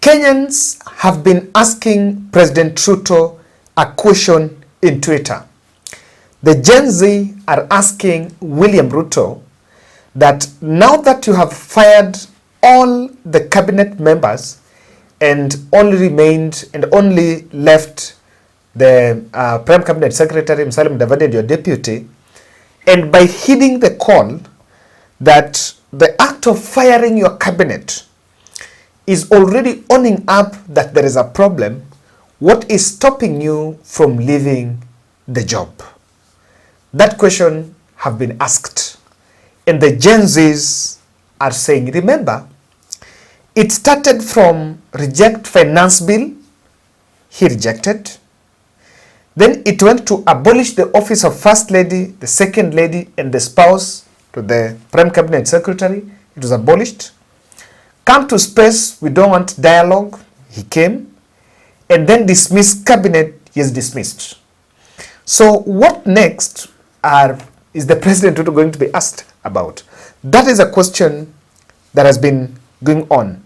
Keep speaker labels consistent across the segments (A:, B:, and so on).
A: Kenyans have been asking President Ruto a question in Twitter. The Gen Z are asking William Ruto that now that you have fired all the cabinet members and only left the Prime Cabinet Secretary Musalia Mudavadi, your deputy, and by heeding the call that the act of firing your cabinet is already owning up that there is a problem, what is stopping you from leaving the job? That question have been asked. And the Gen Zs are saying, remember, it started from reject finance bill, he rejected. Then it went to abolish the office of First Lady, the Second Lady, and the spouse to the Prime Cabinet Secretary. It was abolished. Come to space, we don't want dialogue. He came. And then dismiss cabinet, he is dismissed. So what next is the president going to be asked about? That is a question that has been going on.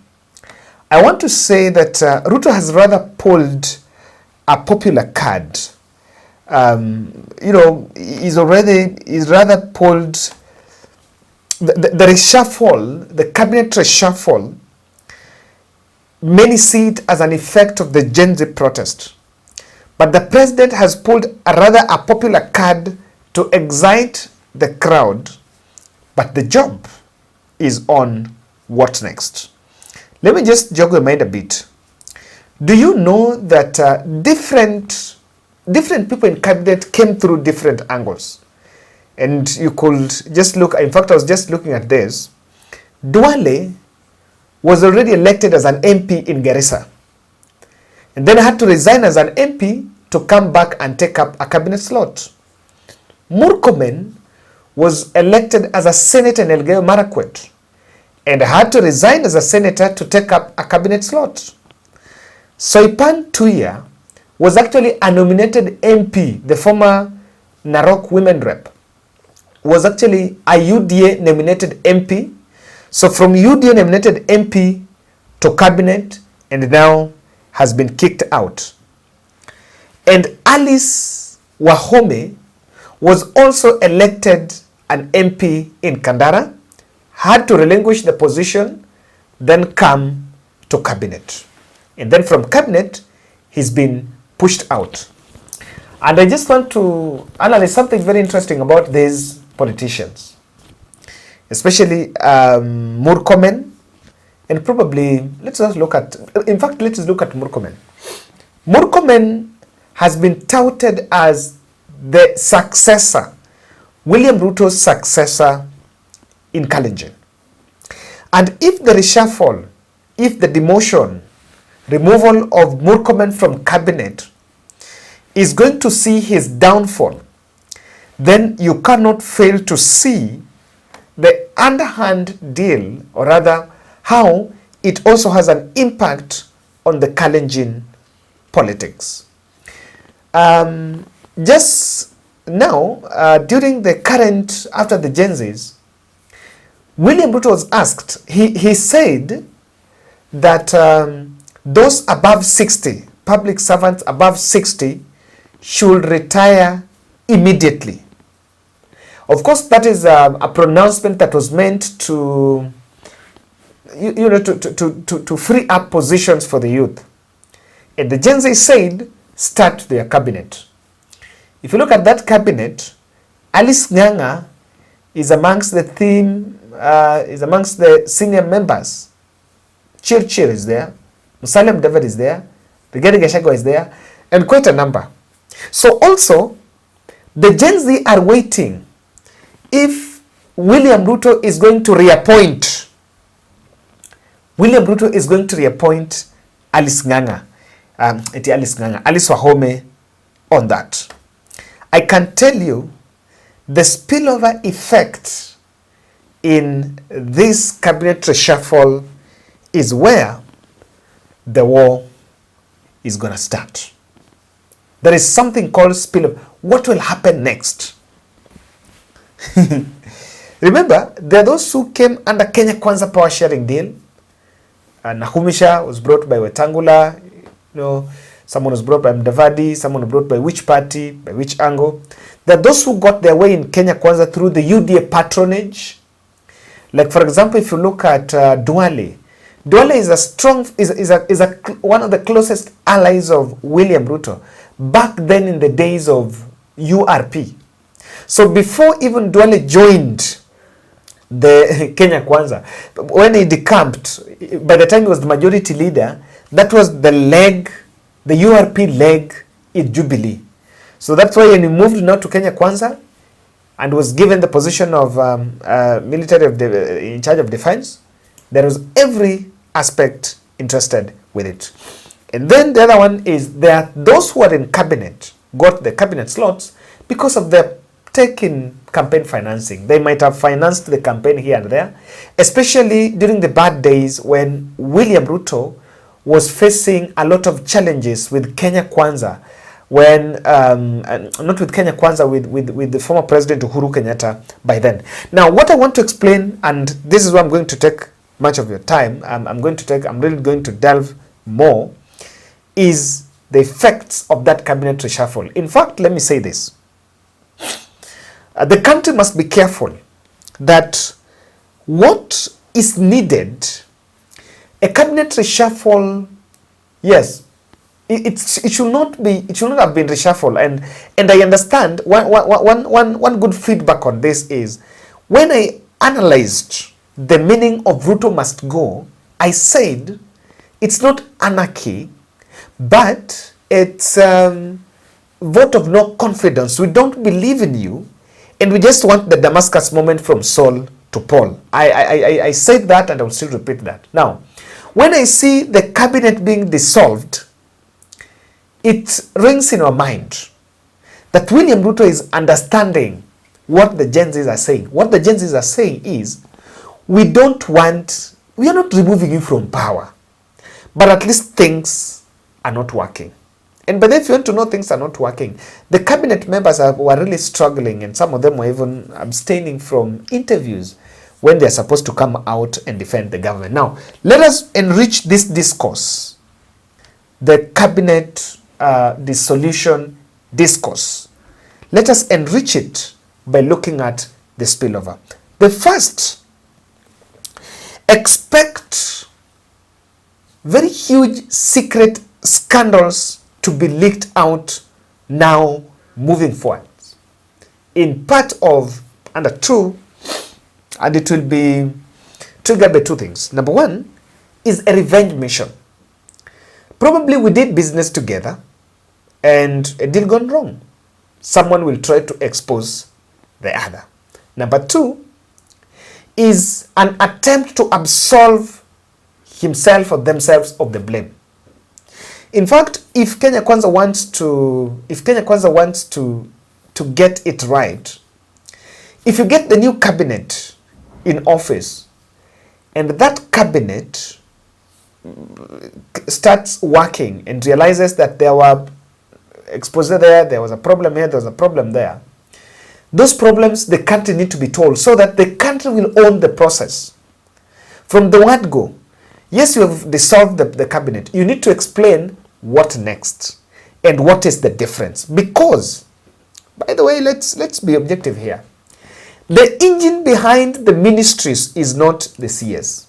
A: I want to say that Ruto has rather pulled a popular card. He's rather pulled the reshuffle, the cabinet reshuffle. Many see it as an effect of the Gen Z protest. But the president has pulled a popular card to excite the crowd. But the job is on what next. Let me just jog your mind a bit. Do you know that different people in cabinet came through different angles? And you could just look, in fact, I was just looking at this. Duale was already elected as an MP in Garissa. And then had to resign as an MP to come back and take up a cabinet slot. Murkomen was elected as a senator in Elgeyo Marakwet and had to resign as a senator to take up a cabinet slot. Soipan Tuya was actually a nominated MP, the former Narok women rep, was actually a UDA nominated MP. So from UDA nominated MP to cabinet, and now has been kicked out. And Alice Wahome was also elected an MP in Kandara, had to relinquish the position, then come to cabinet. And then from cabinet, he's been pushed out. And I just want to analyze something very interesting about these politicians, especially Murkomen, and probably, let's just look at Murkomen. Murkomen has been touted as the successor, William Ruto's successor in Kalenjin. And if the reshuffle, if the demotion, removal of Murkomen from cabinet is going to see his downfall, then you cannot fail to see the underhand deal, or rather how it also has an impact on the Kalenjin politics. Just now, during the current, after the Gen Zs, William Ruto was asked, he said that those above 60, public servants above 60, should retire immediately. Of course, that is a pronouncement that was meant to, to free up positions for the youth. And the Gen Z said, start their cabinet. If you look at that cabinet, Alice Ng'ang'a is amongst the senior members. Chirchir is there, Musalia Mudavadi is there, Rigathi Gachagua is there, and quite a number. So also, the Gen Z are waiting if William Ruto is going to reappoint. William Ruto is going to reappoint Alice Ng'ang'a, Alice Wahome on that. I can tell you the spillover effect in this cabinet reshuffle is where the war is going to start. There is something called spillover. What will happen next? Remember, there are those who came under Kenya Kwanza power sharing deal. Nakumisha was brought by Wetangula, someone was brought by Mdavadi, someone was brought by which party, by which angle. There are those who got their way in Kenya Kwanza through the UDA patronage. Like, for example, if you look at Duale is a strong, one of the closest allies of William Ruto back then in the days of URP. So before even Duale joined the Kenya Kwanza, when he decamped, by the time he was the majority leader, that was the leg, the URP leg in Jubilee. So that's why when he moved now to Kenya Kwanza and was given the position of military in charge of defense, there was every aspect interested with it. And then the other one is there are those who are in cabinet, got the cabinet slots because of their taking campaign financing. They might have financed the campaign here and there, especially during the bad days when William Ruto was facing a lot of challenges with Kenya Kwanza, when not with Kenya Kwanza, with the former president Uhuru Kenyatta by then. Now, what I want to explain, and this is where I'm going to take much of your time, I'm really going to delve more, is the effects of that cabinet reshuffle. In fact, let me say this. The country must be careful that what is needed, a cabinet reshuffle, yes, it should not have been reshuffled. And I understand one good feedback on this is when I analyzed the meaning of Ruto must go, I said it's not anarchy, but it's vote of no confidence. We don't believe in you, and we just want the Damascus moment from Saul to Paul. I said that, and I will still repeat that. Now, when I see the cabinet being dissolved, it rings in our mind that William Ruto is understanding what the Gen Zs are saying. What the Gen Zs are saying is, we are not removing you from power, but at least things are not working. And but if you want to know things are not working, the cabinet members were really struggling, and some of them were even abstaining from interviews when they're supposed to come out and defend the government. Now, let us enrich this discourse, the cabinet dissolution discourse. Let us enrich it by looking at the spillover. The first, expect very huge secret scandals to be leaked out now moving forward in part of under 2, and it will be triggered by 2 things. Number 1 is a revenge mission. Probably we did business together and a deal gone wrong. Someone will try to expose the other. Number 2 is an attempt to absolve himself or themselves of the blame. In fact, if Kenya Kwanza wants to get it right, if you get the new cabinet in office and that cabinet starts working and realizes that there were exposure there was a problem here, there was a problem there, those problems the country need to be told so that the country will own the process. From the word go, yes, you have dissolved the cabinet. You need to explain what next and what is the difference. Because, by the way, let's be objective here. The engine behind the ministries is not the CS.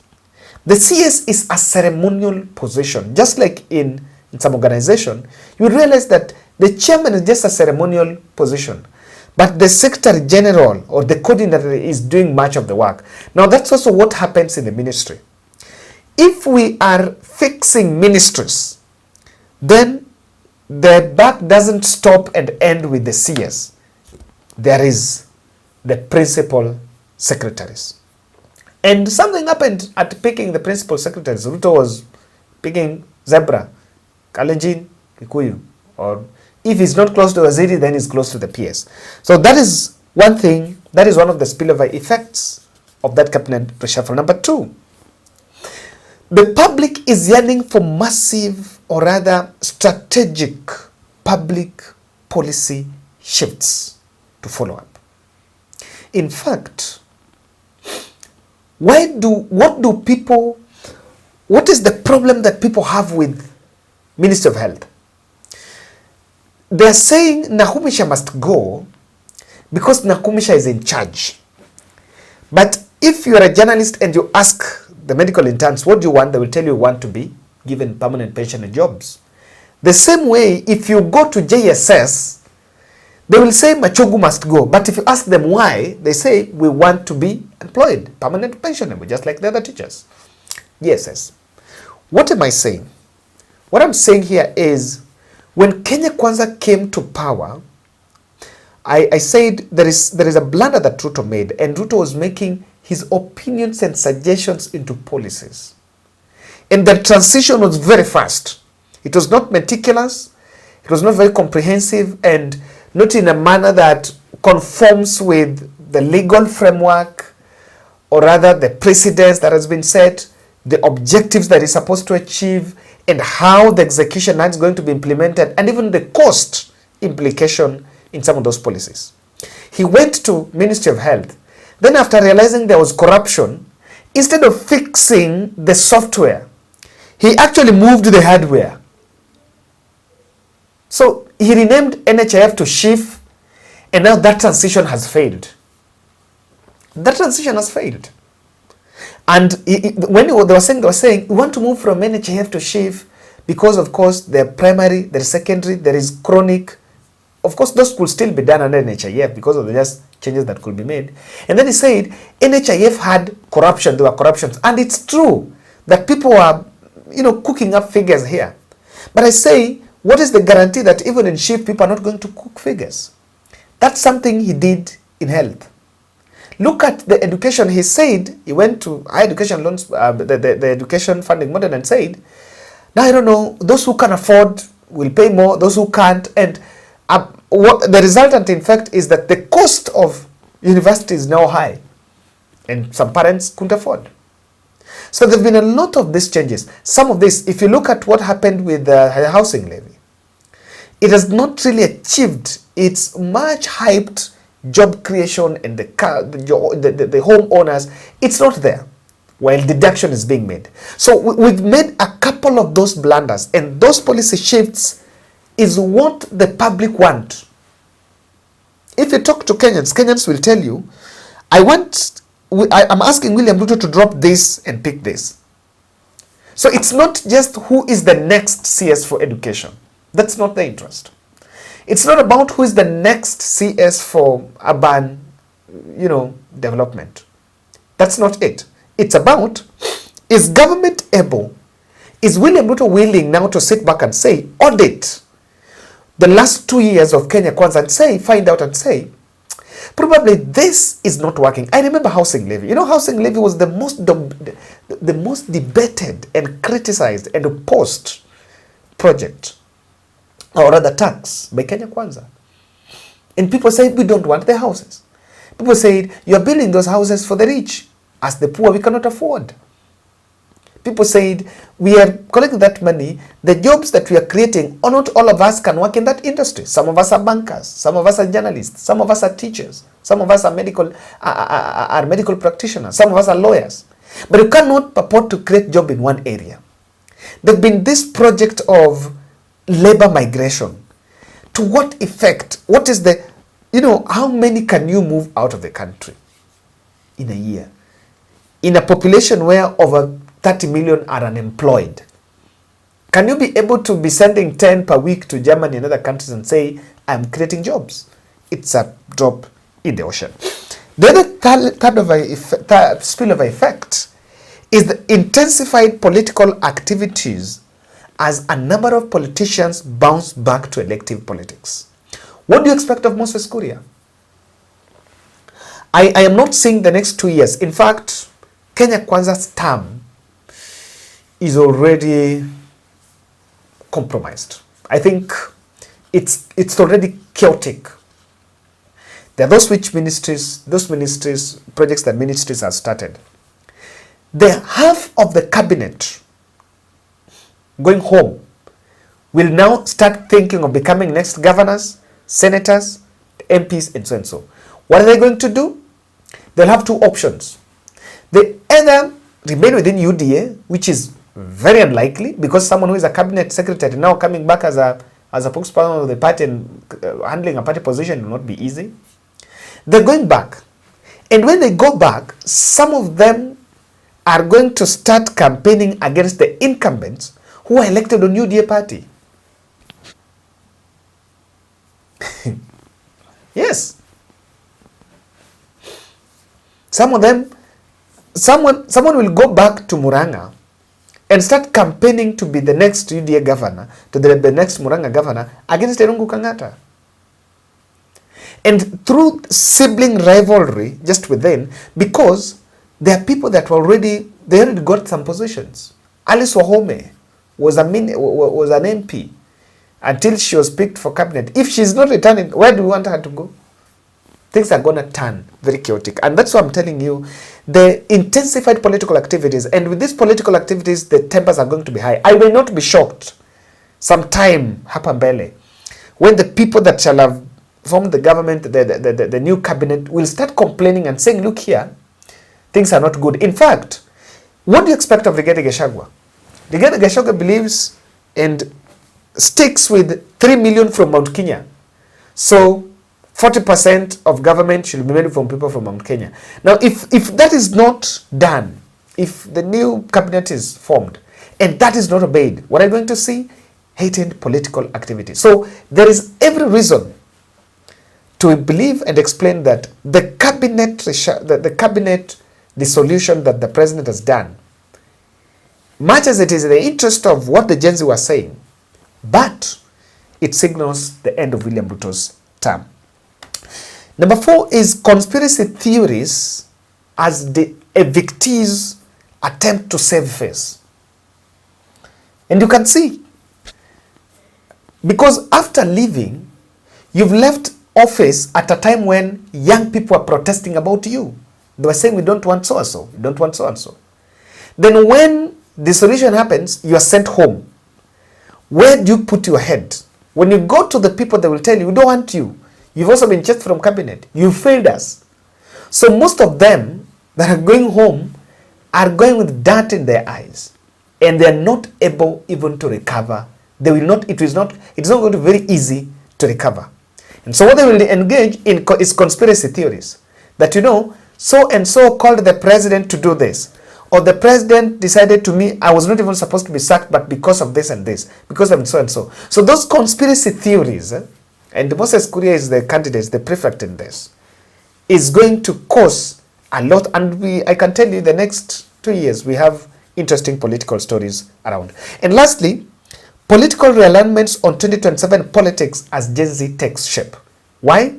A: The CS is a ceremonial position. Just like in some organization, you realize that the chairman is just a ceremonial position, but the secretary general or the coordinator is doing much of the work. Now, that's also what happens in the ministry. If we are fixing ministries, then the buck doesn't stop and end with the CS. There is the principal secretaries. And something happened at picking the principal secretaries. Ruto was picking Zebra, Kalenjin, Kikuyu, or if he's not close to Waziri, then he's close to the PS. So that is one thing, that is one of the spillover effects of that cabinet reshuffle. Number 2, the public is yearning for massive, or rather strategic, public policy shifts to follow up. In fact, what do people what is the problem that people have with Ministry of Health? They're saying Nakumisha must go because Nakumisha is in charge. But if you're a journalist and you ask the medical interns, what do you want? They will tell you want to be given permanent pension and jobs. The same way, if you go to JSS, they will say Machogu must go. But if you ask them why, they say we want to be employed, permanent pensionable, just like the other teachers. JSS. What am I saying? What I'm saying here is, when Kenya Kwanza came to power, I said there is a blunder that Ruto made, and Ruto was making his opinions and suggestions into policies. And the transition was very fast. It was not meticulous, it was not very comprehensive, and not in a manner that conforms with the legal framework, or rather the precedence that has been set, the objectives that is supposed to achieve, and how the execution is going to be implemented, and even the cost implication in some of those policies. He went to Ministry of Health. Then after realizing there was corruption, instead of fixing the software, he actually moved the hardware. So he renamed NHIF to SHIF, and now that transition has failed. That transition has failed. And when they were saying, we want to move from NHIF to SHIF because, of course, they're primary, they're secondary, there is chronic. Of course, those could still be done under NHIF because of the just changes that could be made. And then he said, NHIF had corruption, there were corruptions. And it's true that people are, cooking up figures here. But I say, what is the guarantee that even in SHIF, people are not going to cook figures? That's something he did in health. Look at the education. He said, he went to higher education loans, the education funding model, and said, now I don't know, those who can afford will pay more, those who can't. And what the resultant, in fact, is that the cost of university is now high, and some parents couldn't afford. So there have been a lot of these changes. Some of this, if you look at what happened with the housing levy, it has not really achieved its much hyped job creation and the homeowners. It's not there while deduction is being made. So we've made a couple of those blunders, and those policy shifts is what the public want. If you talk to Kenyans, Kenyans will tell you, I'm asking William Ruto to drop this and pick this. So it's not just who is the next CS for education. That's not the interest. It's not about who is the next CS for urban, development. That's not it. It's about, is government able, is William Ruto willing now to sit back and say, audit the last 2 years of Kenya Kwanza and say, find out and say, probably this is not working. I remember housing levy. Housing levy was the most debated and criticized and opposed project, or rather tax, by Kenya Kwanza. And people said, we don't want the houses. People said, you're building those houses for the rich. As the poor, we cannot afford. People said, we are collecting that money. The jobs that we are creating, or not all of us can work in that industry. Some of us are bankers. Some of us are journalists. Some of us are teachers. Some of us are medical practitioners. Some of us are lawyers. But you cannot purport to create job in one area. There's been this project of labor migration. To what effect? What is the, how many can you move out of the country in a year? In a population where over 30 million are unemployed. Can you be able to be sending 10 per week to Germany and other countries and say, I'm creating jobs? It's a drop in the ocean. The other third spillover effect is the intensified political activities as a number of politicians bounce back to elective politics. What do you expect of Moses Kuria? I am not seeing the next 2 years. In fact, Kenya Kwanza's term is already compromised. I think it's already chaotic. There are those projects that ministries have started. The half of the cabinet going home will now start thinking of becoming next governors, senators, MPs, and so and so. What are they going to do? They'll have two options. They either remain within UDA, which is Very unlikely, because someone who is a cabinet secretary now coming back as a spokesperson of the party and handling a party position will not be easy. They're going back. And when they go back, some of them are going to start campaigning against the incumbents who are elected on UDA party. Yes. Some of them, someone will go back to Murang'a and start campaigning to be the next UDA governor, to the next Murang'a governor against Irungu Kang'ata. And through sibling rivalry just within, because there are people that already got some positions. Alice Wahome was an MP until she was picked for cabinet. If she's not returning, where do we want her to go? Things are going to turn very chaotic. And that's why I'm telling you, the intensified political activities, and with these political activities, the tempers are going to be high. I will not be shocked sometime hapa mbele when the people that shall have formed the government, the new cabinet, will start complaining and saying, look here, things are not good. In fact, what do you expect of Rigathi Gachagua? Rigathi Gachagua believes and sticks with 3 million from Mount Kenya. So 40% of government should be made from people from Mount Kenya. Now, if that is not done, if the new cabinet is formed and that is not obeyed, what are you going to see? Heightened political activity. So there is every reason to believe and explain that the cabinet dissolution that the president has done, much as it is in the interest of what the Gen Z were saying, but it signals the end of William Ruto's term. Number 4 is conspiracy theories as the evictees attempt to save face. And you can see, because after leaving, you've left office at a time when young people are protesting about you. They were saying, we don't want so-and-so, we don't want so-and-so. Then when dissolution happens, you are sent home. Where do you put your head? When you go to the people, they will tell you, we don't want you. You've also been checked from cabinet. You failed us. So most of them that are going home are going with dirt in their eyes. And they are not able even to recover. They will not, it's not going to be very easy to recover. And so what they will engage in is conspiracy theories. That, you know, so and so called the president to do this. Or the president decided to me, I was not even supposed to be sacked, but because of this and this, because of so and so. So those conspiracy theories, and Moses Kuria is the candidate, the prefect in this, is going to cause a lot. And I can tell you the next 2 years, we have interesting political stories around. And lastly, political realignments on 2027 politics as Gen Z takes shape. Why?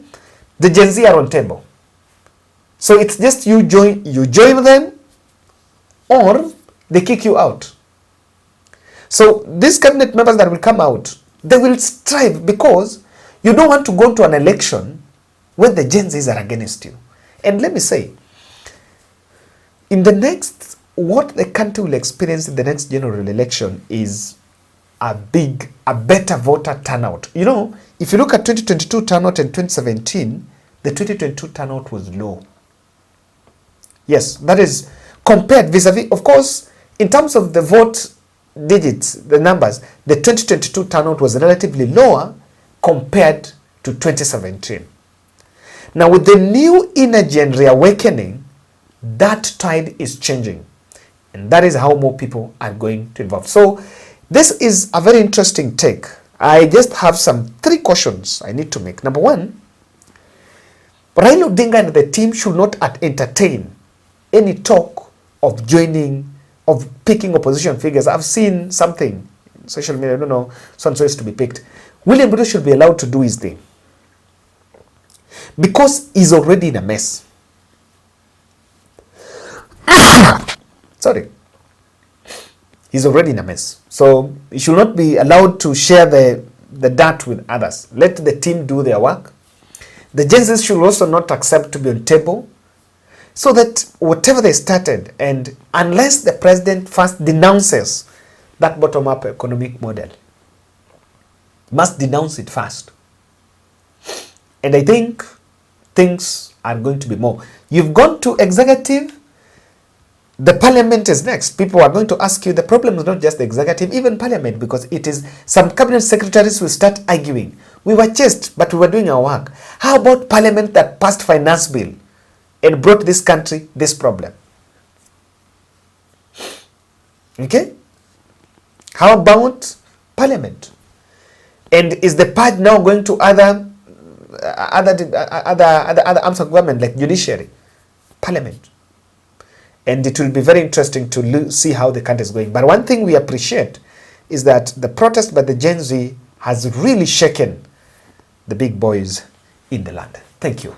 A: The Gen Z are on table. So it's just you join them, or they kick you out. So these cabinet members that will come out, they will strive, because you don't want to go to an election when the Gen Zs are against you. And let me say, in the next, what the country will experience in the next general election is a better voter turnout. You know, if you look at 2022 turnout and 2017, the 2022 turnout was low. Yes, that is compared vis-a-vis, of course, in terms of the vote digits, the numbers, the 2022 turnout was relatively lower compared to 2017. Now, with the new energy and reawakening, that tide is changing. And that is how more people are going to involve. So, this is a very interesting take. I just have 3 cautions I need to make. Number 1, Raila Odinga and the team should not entertain any talk of picking opposition figures. I've seen something in social media, I don't know, so-and-so is to be picked. William Ruto should be allowed to do his thing, because he's already in a mess. Sorry. He's already in a mess. So he should not be allowed to share the dirt with others. Let the team do their work. The Gen Zs should also not accept to be on table, so that whatever they started, and unless the president first denounces that bottom-up economic model, must denounce it first. And I think things are going to be more. You've gone to executive, The parliament is next. People are going to ask you, the problem is not just the executive, even parliament, because it is some cabinet secretaries will start arguing. We were chased, but we were doing our work. How about parliament that passed finance bill and brought this country this problem? Okay? How about parliament? And is the purge now going to other arms of government like judiciary, parliament? And it will be very interesting to see how the country is going. But one thing we appreciate is that the protest by the Gen Z has really shaken the big boys in the land. Thank you.